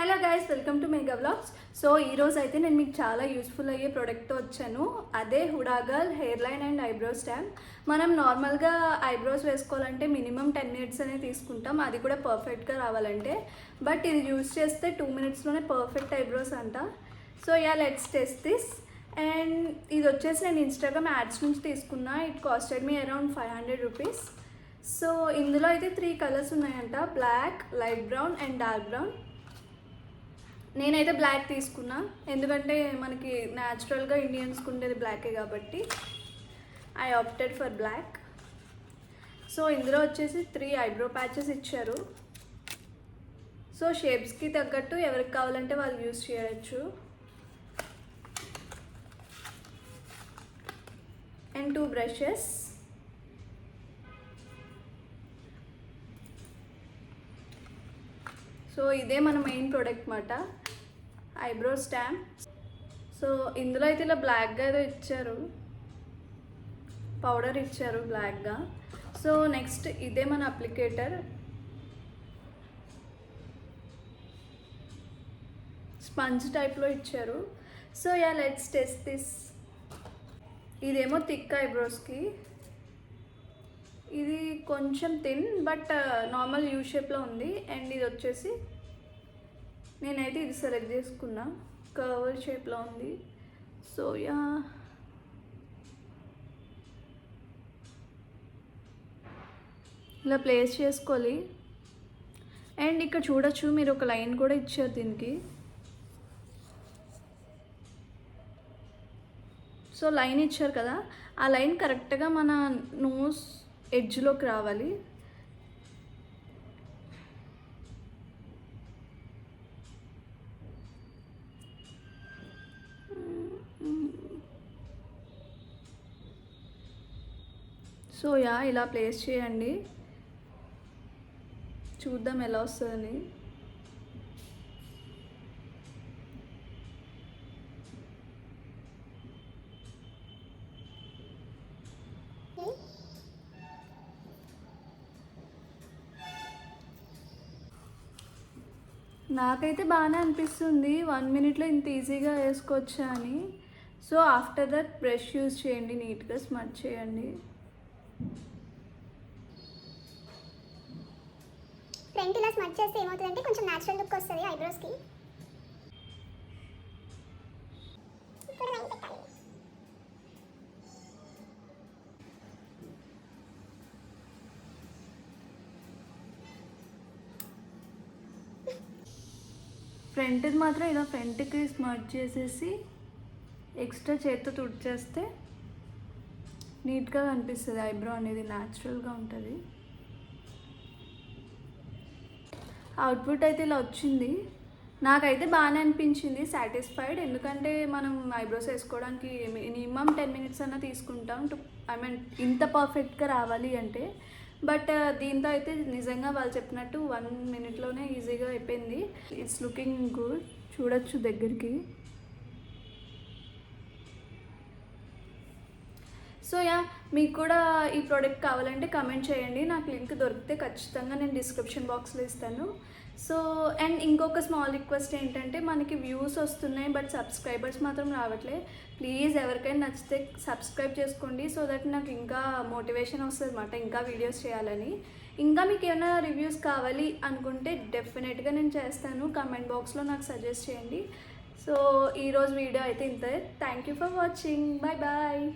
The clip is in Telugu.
Hello guys, welcome to mega vlogs. So ఈరోజు అయితే నేను మీకు చాలా యూస్ఫుల్ అయ్యే ప్రోడక్ట్తో వచ్చాను. అదే Huda girl hairline and eyebrow stamp. మనం నార్మల్గా ఐబ్రోస్ వేసుకోవాలంటే మినిమం 10 minutes అనే తీసుకుంటాం, అది కూడా పర్ఫెక్ట్గా రావాలంటే. బట్ ఇది యూస్ చేస్తే 2 minutesలోనే పర్ఫెక్ట్ ఐబ్రోస్ అంట. So let's test this. And ఇది వచ్చేసి నేను ఇన్స్టాగ్రామ్ యాడ్స్ నుంచి తీసుకున్నా. It costed me around 500 rupees. So ఇందులో అయితే 3 కలర్స్ ఉన్నాయంట, black, light brown and dark brown. నేనైతే బ్లాక్ తీసుకున్నా, ఎందుకంటే మనకి న్యాచురల్గా ఇండియన్స్కి ఉండేది బ్లాకే కాబట్టి I opted for black. So ఇందులో వచ్చేసి 3 ఐబ్రో ప్యాచెస్ ఇచ్చారు. సో షేప్స్కి తగ్గట్టు ఎవరికి కావాలంటే వాళ్ళు యూస్ చేయొచ్చు. And 2 brushes. సో ఇదే మన మెయిన్ ప్రోడక్ట్ మాట, ఐబ్రో స్టాంప్. సో ఇందులో అయితే ఇలా బ్లాక్గా ఏదో ఇచ్చారు, పౌడర్ ఇచ్చారు బ్లాక్గా. సో నెక్స్ట్ ఇదే మన అప్లికేటర్, స్పంజ్ టైప్లో ఇచ్చారు. So let's test this. ఇదేమో థిక్ ఐబ్రోస్కి, ఇది కొంచెం థిన్ బట్ నార్మల్ యూ షేప్లో ఉంది. అండ్ ఇది వచ్చేసి నేనైతే ఇది సెలెక్ట్ చేసుకున్నా, కర్వ్ షేప్లో ఉంది. సో ఇలా ప్లేస్ చేసుకోవాలి. అండ్ ఇక్కడ చూడొచ్చు మీరు, ఒక లైన్ కూడా ఇచ్చారు దీనికి. సో లైన్ ఇచ్చారు కదా, ఆ లైన్ కరెక్ట్గా మన నోస్ ఎడ్జ్లోకి రావాలి. సో ఇలా ప్లేస్ చేయండి, చూద్దాం ఎలా వస్తుందని. నాకైతే బాగానే అనిపిస్తుంది, 1 minute ఇంత ఈజీగా వేసుకోవచ్చా అని. So after that brush use చేయండి, నీట్గా స్మచ్ చేయండి. ఫ్రంట్ ఇలా స్మచ్ చేస్తే ఏమవుతుందంటే కొంచెం న్యాచురల్ లుక్ వస్తుంది ఐబ్రోస్కి. ఫ్రంట్ది మాత్రం ఇలా ఫ్రంట్కి స్మచ్ చేసేసి ఎక్స్ట్రా చేత్తో తుడిచేస్తే నీట్గా కనిపిస్తుంది, ఐబ్రో అనేది న్యాచురల్గా ఉంటుంది. అవుట్పుట్ అయితే ఇలా వచ్చింది. నాకైతే బాగానే అనిపించింది, సాటిస్ఫైడ్. ఎందుకంటే మనం ఐబ్రోస్ వేసుకోవడానికి మినిమం 10 minutes అన్నా తీసుకుంటాం, ఇంత పర్ఫెక్ట్గా రావాలి అంటే. బట్ దీంతో అయితే నిజంగా వాళ్ళు చెప్పినట్టు 1 minuteలోనే ఈజీగా అయిపోయింది. ఇట్స్ లుకింగ్ గుడ్, చూడొచ్చు దగ్గరికి. సో మీకు కూడా ఈ ప్రోడక్ట్ కావాలంటే కమెంట్ చేయండి, నాకు లింక్ దొరికితే ఖచ్చితంగా నేను డిస్క్రిప్షన్ బాక్స్లో ఇస్తాను. సో అండ్ ఇంకొక స్మాల్ రిక్వెస్ట్ ఏంటంటే, మనకి వ్యూస్ వస్తున్నాయి బట్ సబ్స్క్రైబర్స్ మాత్రం రావట్లే. ప్లీజ్ ఎవరికైనా నచ్చితే సబ్స్క్రైబ్ చేసుకోండి, సో దట్ నాకు ఇంకా మోటివేషన్ వస్తుంది అన్నమాట, ఇంకా వీడియోస్ చేయాలని. ఇంకా మీకు ఏమైనా రివ్యూస్ కావాలి అనుకుంటే డెఫినెట్గా నేను చేస్తాను, కమెంట్ బాక్స్లో నాకు సజెస్ట్ చేయండి. సో ఈరోజు వీడియో అయితే ఇంతే. Thank you for watching. Bye bye.